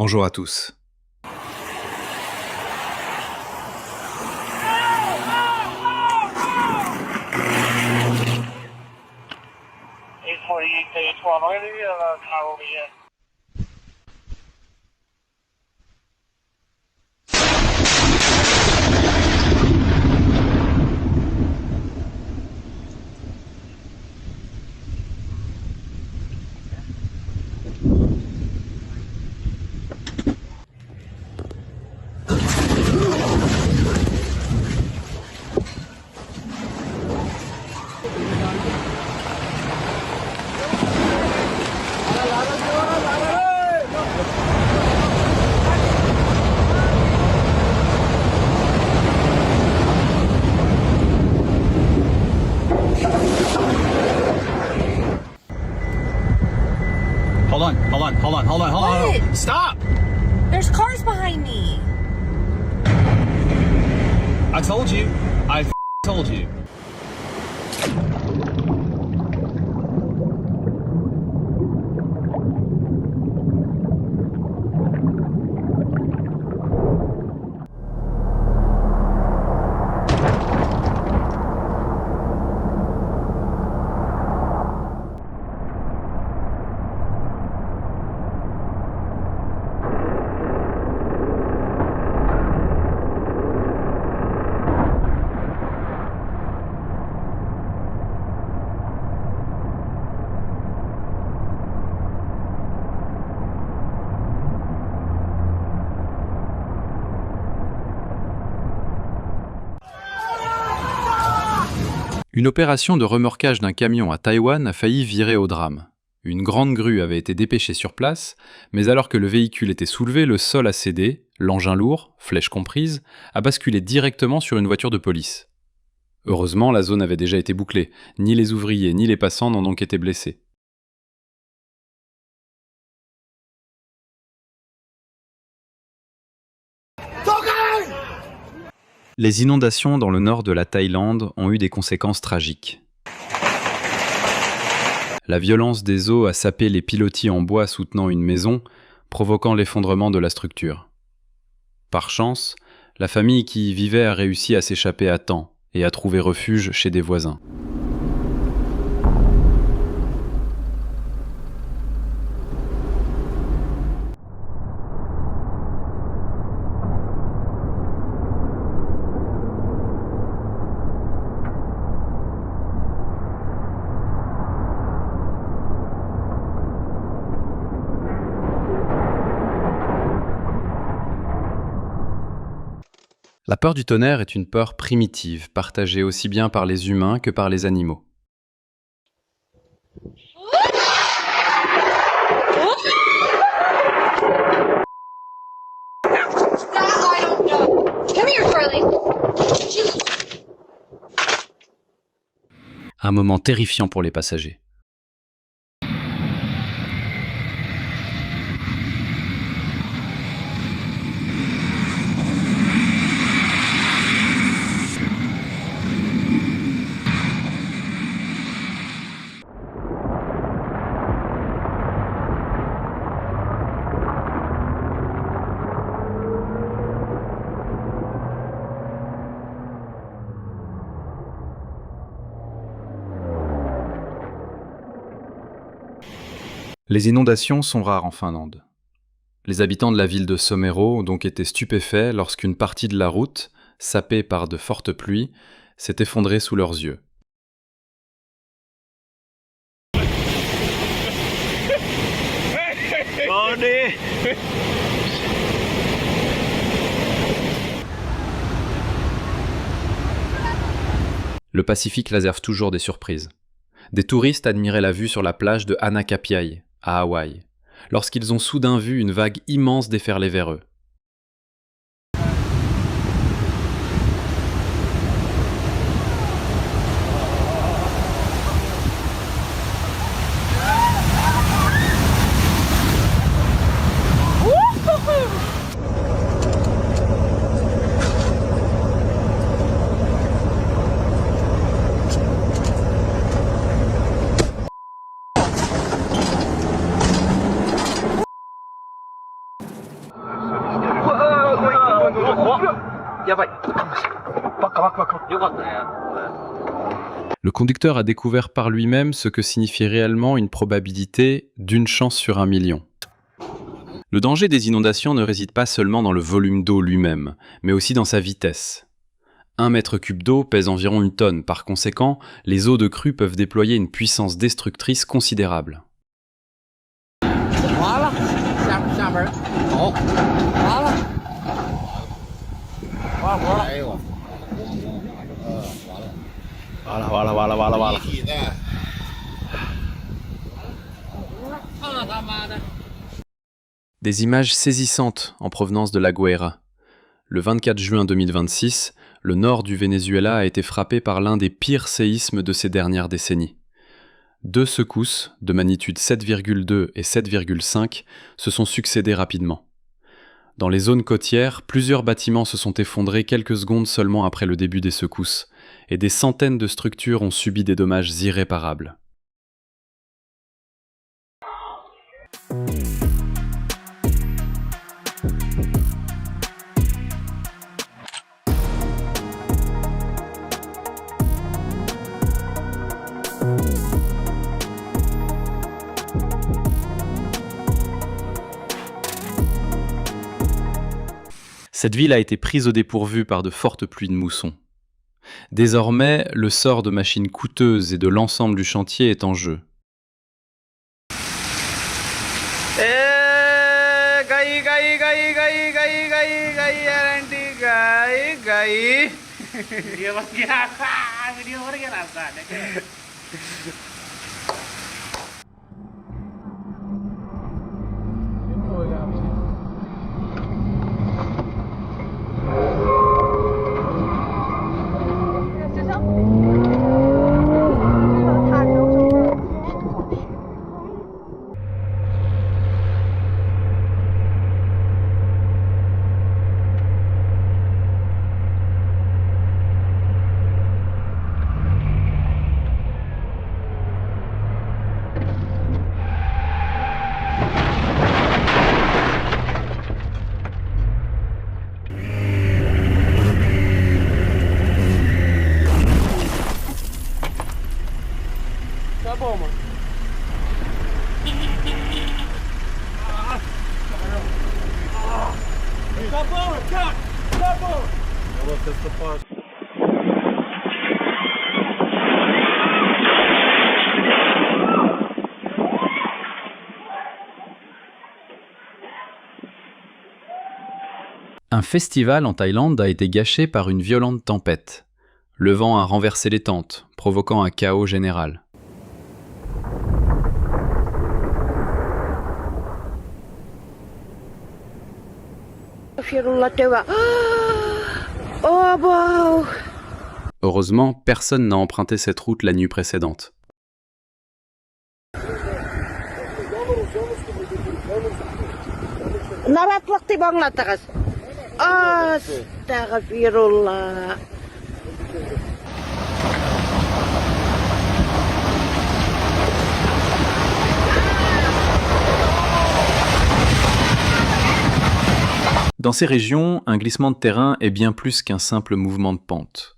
Bonjour à tous. Hold on. What? Stop! There's cars behind me. I told you. I told you. Une opération de remorquage d'un camion à Taïwan a failli virer au drame. Une grande grue avait été dépêchée sur place, mais alors que le véhicule était soulevé, le sol a cédé, l'engin lourd, flèche comprise, a basculé directement sur une voiture de police. Heureusement, la zone avait déjà été bouclée, ni les ouvriers ni les passants n'ont donc été blessés. Les inondations dans le nord de la Thaïlande ont eu des conséquences tragiques. La violence des eaux a sapé les pilotis en bois soutenant une maison, provoquant l'effondrement de la structure. Par chance, la famille qui y vivait a réussi à s'échapper à temps et à trouver refuge chez des voisins. La peur du tonnerre est une peur primitive, partagée aussi bien par les humains que par les animaux. Un moment terrifiant pour les passagers. Les inondations sont rares en Finlande. Les habitants de la ville de Somero ont donc été stupéfaits lorsqu'une partie de la route, sapée par de fortes pluies, s'est effondrée sous leurs yeux. Le Pacifique réserve toujours des surprises. Des touristes admiraient la vue sur la plage de Anakapiai, à Hawaï, lorsqu'ils ont soudain vu une vague immense déferler vers eux. Le conducteur a découvert par lui-même ce que signifie réellement une probabilité d'une chance sur 1 million. Le danger des inondations ne réside pas seulement dans le volume d'eau lui-même, mais aussi dans sa vitesse. 1 mètre cube d'eau pèse environ 1 tonne, par conséquent, les eaux de crue peuvent déployer une puissance destructrice considérable. Voilà,下边好，完了，哎呦，完了，一体的，他妈的！ Des images saisissantes en provenance de La Guaira. Le 24 juin 2026, le nord du Venezuela a été frappé par l'un des pires séismes de ces dernières décennies. 2 secousses, de magnitude 7,2 et 7,5, se sont succédées rapidement. Dans les zones côtières, plusieurs bâtiments se sont effondrés quelques secondes seulement après le début des secousses, et des centaines de structures ont subi des dommages irréparables. Cette ville a été prise au dépourvu par de fortes pluies de mousson. Désormais, le sort de machines coûteuses et de l'ensemble du chantier est en jeu. Un festival en Thaïlande a été gâché par une violente tempête. Le vent a renversé les tentes, provoquant un chaos général. Heureusement, personne n'a emprunté cette route la nuit précédente. Dans ces régions, un glissement de terrain est bien plus qu'un simple mouvement de pente.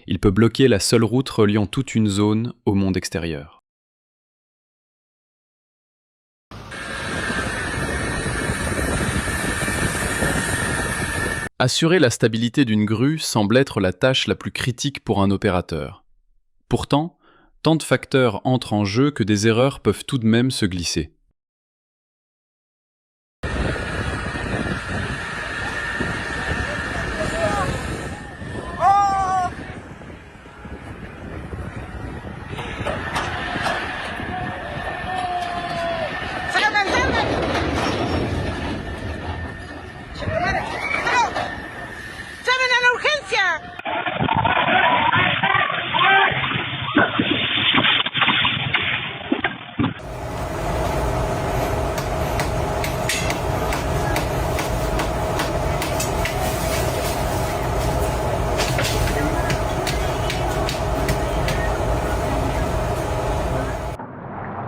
Il peut bloquer la seule route reliant toute une zone au monde extérieur. Assurer la stabilité d'une grue semble être la tâche la plus critique pour un opérateur. Pourtant, tant de facteurs entrent en jeu que des erreurs peuvent tout de même se glisser.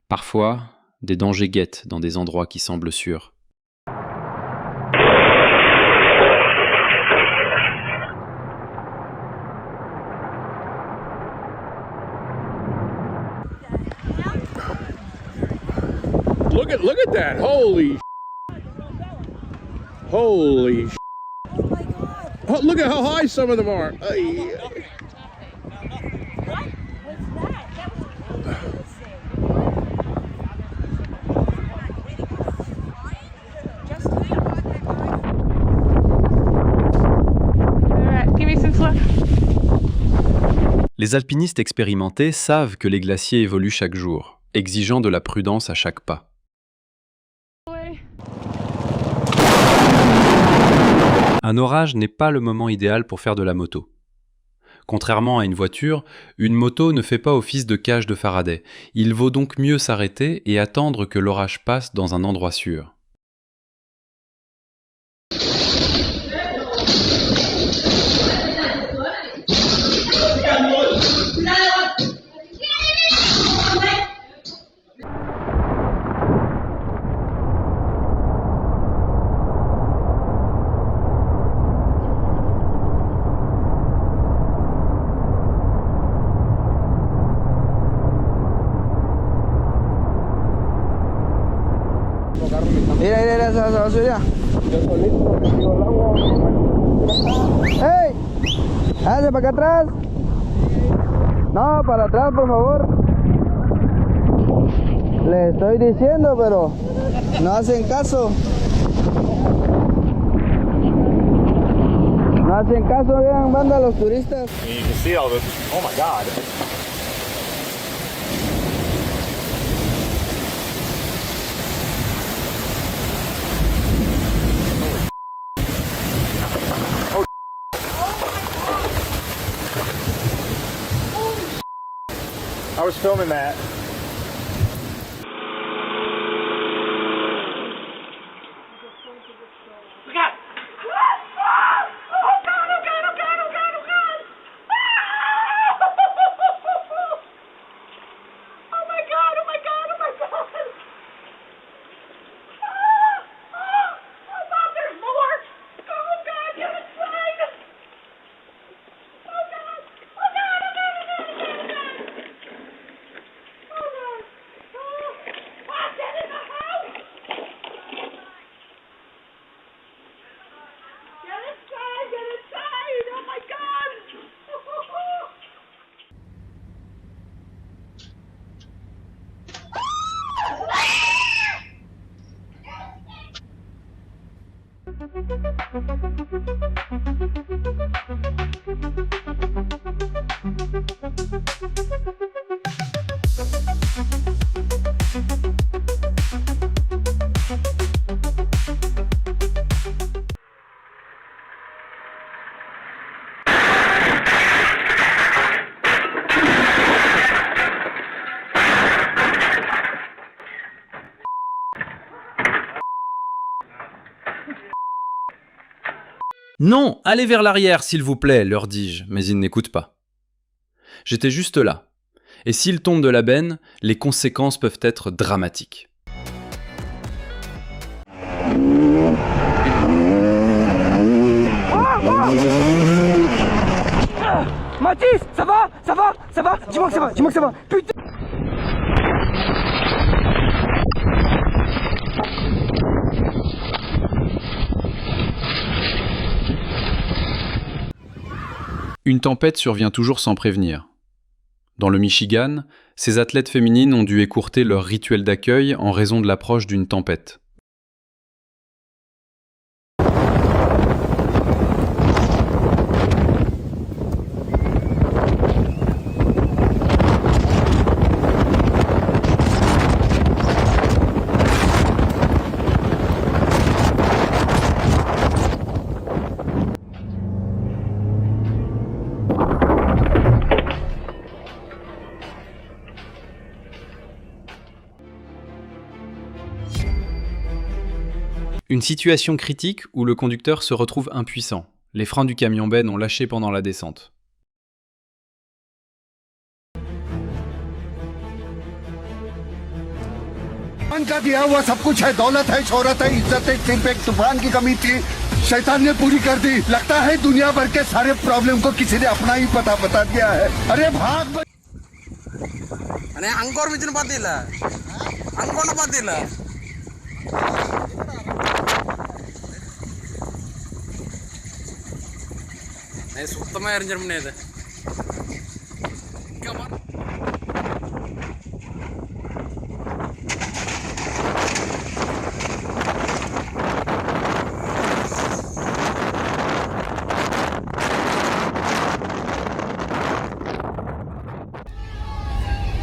Parfois, des dangers guettent dans des endroits qui semblent sûrs. look at that. Holy Holy oh, look at how high some of them are. Ay. Les alpinistes expérimentés savent que les glaciers évoluent chaque jour, exigeant de la prudence à chaque pas. Un orage n'est pas le moment idéal pour faire de la moto. Contrairement à une voiture, une moto ne fait pas office de cage de Faraday. Il vaut donc mieux s'arrêter et attendre que l'orage passe dans un endroit sûr. Mira, se va a subir ya. ¡Hey! ¡Hágase para acá atrás! No, para atrás, por favor. Les estoy diciendo, pero no hacen caso. No hacen caso, vean, banda, los turistas. You can see all this. Oh my God. I was filming that. Look out! Oh God! Oh God! Oh God! Oh God! Oh God! Oh my God! Oh my God! Oh my God! Oh God! There's more! Oh God! Get inside! Oh God! Oh God! Oh God! Oh God! Oh God! Oh God! Non, allez vers l'arrière, s'il vous plaît, leur dis-je, mais ils n'écoutent pas. J'étais juste là, et s'ils tombent de la benne, les conséquences peuvent être dramatiques. Mathis, ça va? Ça va? Ça va? Dis-moi que ça va, dis-moi que ça va. Putain! Une tempête survient toujours sans prévenir. Dans le Michigan, ces athlètes féminines ont dû écourter leur rituel d'accueil en raison de l'approche d'une tempête. Une situation critique où le conducteur se retrouve impuissant. Les freins du camion benne ont lâché pendant la descente. का दिया हुआ सब कुछ है, दौलत है, शोहरत है, इज्जत है, सिर्फ एक तूफान की कमी थी, शैतान ने पूरी कर दी। लगता है दुनिया भर के सारे प्रॉब्लम को किसी ने अपना ही पता बता दिया है। अरे भाग अंगोर मिचन पाती अंगोर पाती സുത്തമായി എറിഞ്ഞിരുന്നേത്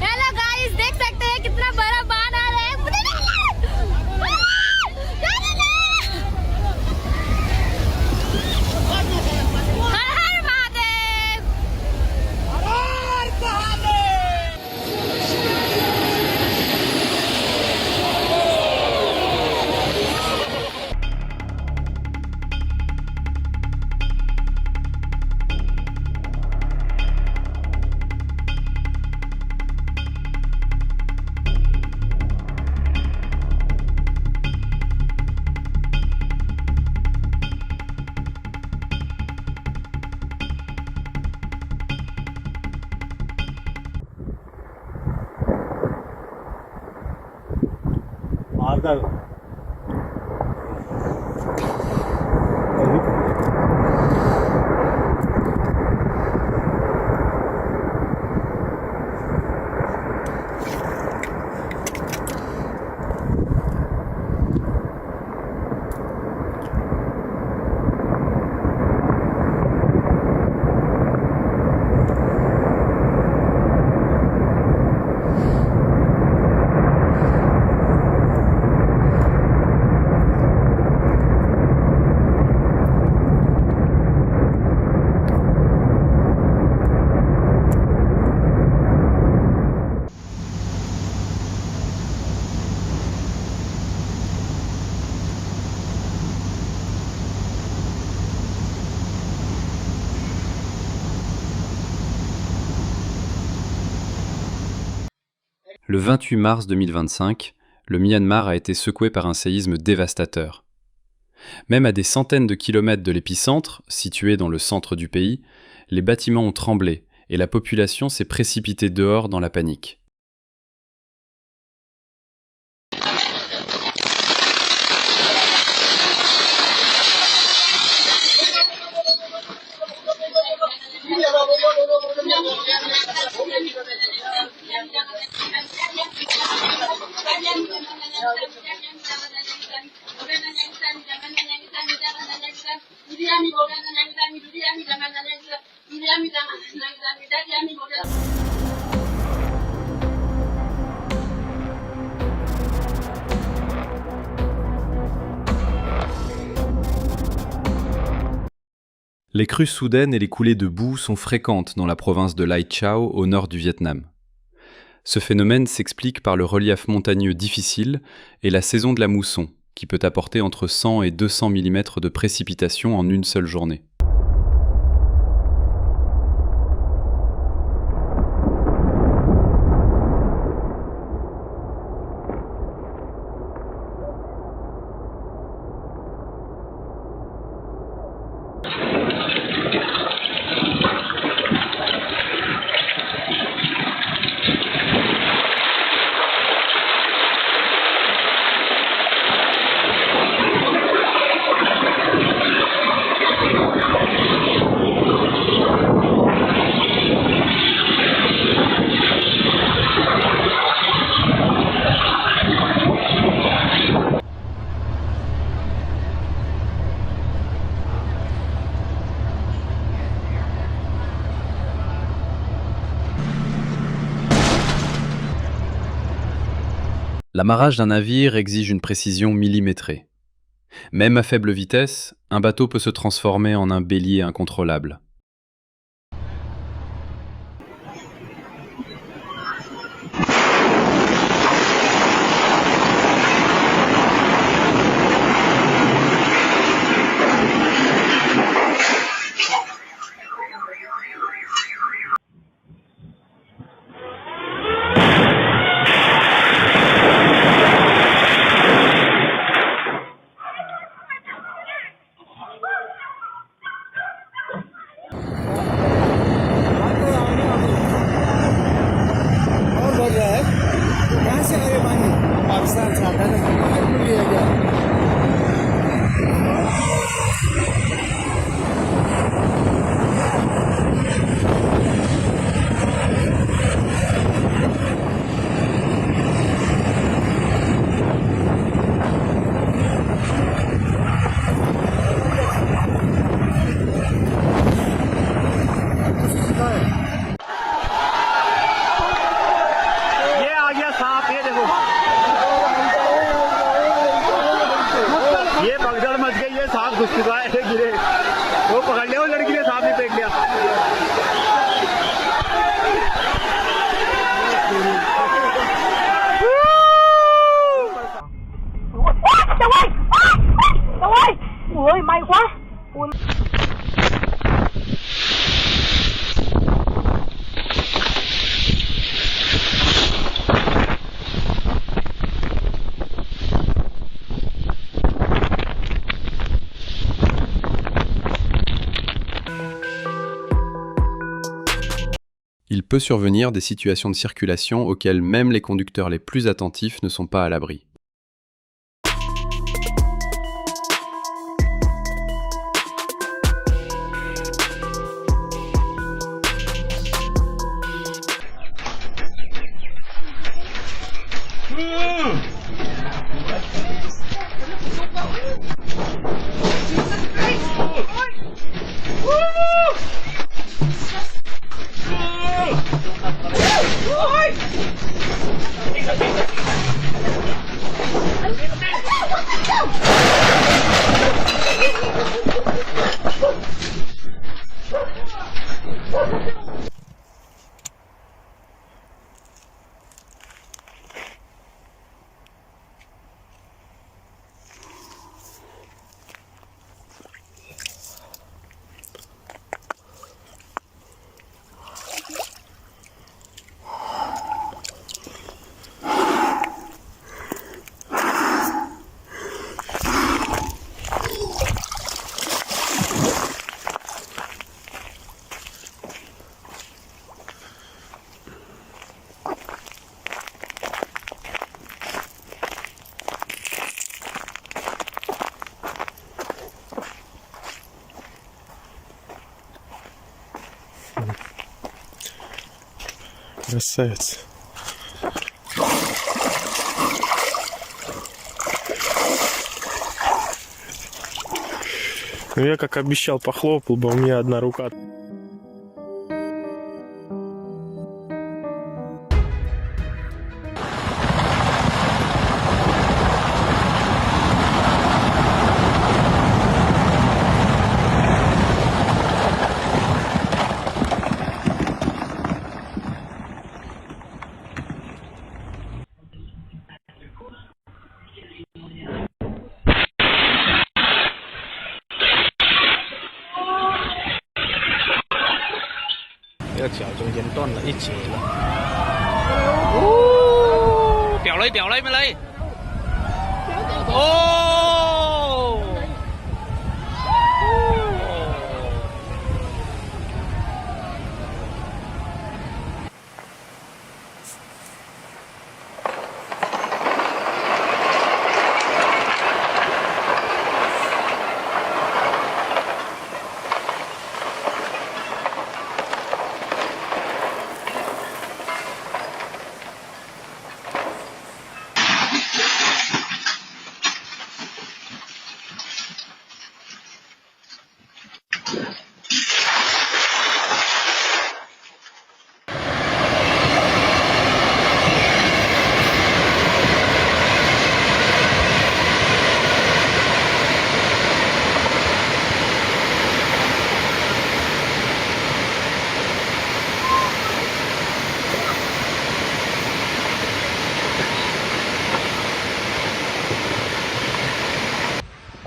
हेलो गाइस, देख सकते हैं कितना बड़ा बाण आ रहा है। मुझे हर हर महादेव। Le 28 mars 2025, le Myanmar a été secoué par un séisme dévastateur. Même à des centaines de kilomètres de l'épicentre, situé dans le centre du pays, les bâtiments ont tremblé et la population s'est précipitée dehors dans la panique. Les crues soudaines et les coulées de boue sont fréquentes dans la province de Lai Chau au nord du Vietnam. Ce phénomène s'explique par le relief montagneux difficile et la saison de la mousson, qui peut apporter entre 100 et 200 mm de précipitations en une seule journée. L'amarrage d'un navire exige une précision millimétrée. Même à faible vitesse, un bateau peut se transformer en un bélier incontrôlable. सिवाय गिरे वो पकड़ लिया वो लड़की ने सामने फेंक लिया Ôi, ôi, may quá. Ôi. Il peut survenir des situations de circulation auxquelles même les conducteurs les plus attentifs ne sont pas à l'abri. Красавец. Ну я, как обещал, похлопал бы, у меня одна рука.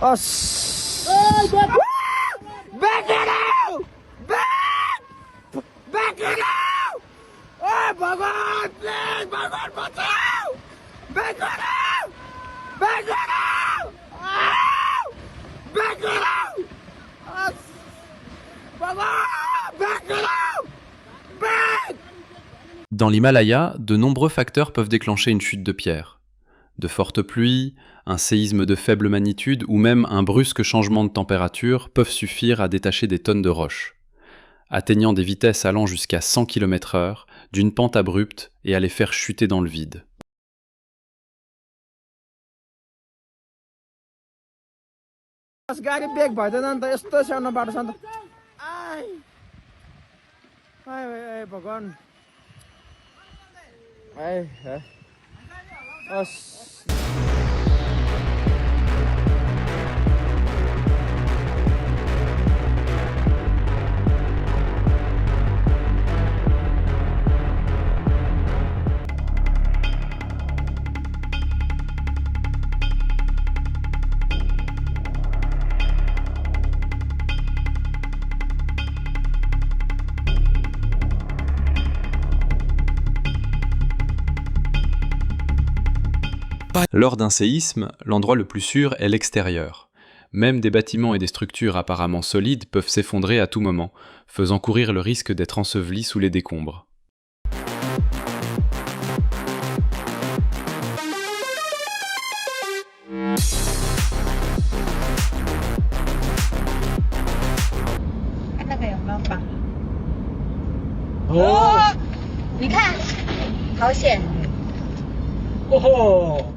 As. Back it out! Back it out! Oh, भगवान, please, भगवान बचाओ! Back it out! Back it out! Back it out! As. भगवान, back it out! Back! Dans l'Himalaya, de nombreux facteurs peuvent déclencher une chute de pierre. De fortes pluies, un séisme de faible magnitude ou même un brusque changement de température peuvent suffire à détacher des tonnes de roches, atteignant des vitesses allant jusqu'à 100 km/h d'une pente abrupte et à les faire chuter dans le vide. गाडी ब्रेक भइदैन नि त यस्तो सानो बाटो छ नि त आइ भगवान आइ अस Lors d'un séisme, l'endroit le plus sûr est l'extérieur. Même des bâtiments et des structures apparemment solides peuvent s'effondrer à tout moment, faisant courir le risque d'être ensevelis sous les décombres. Oh, 你看，好险！哦吼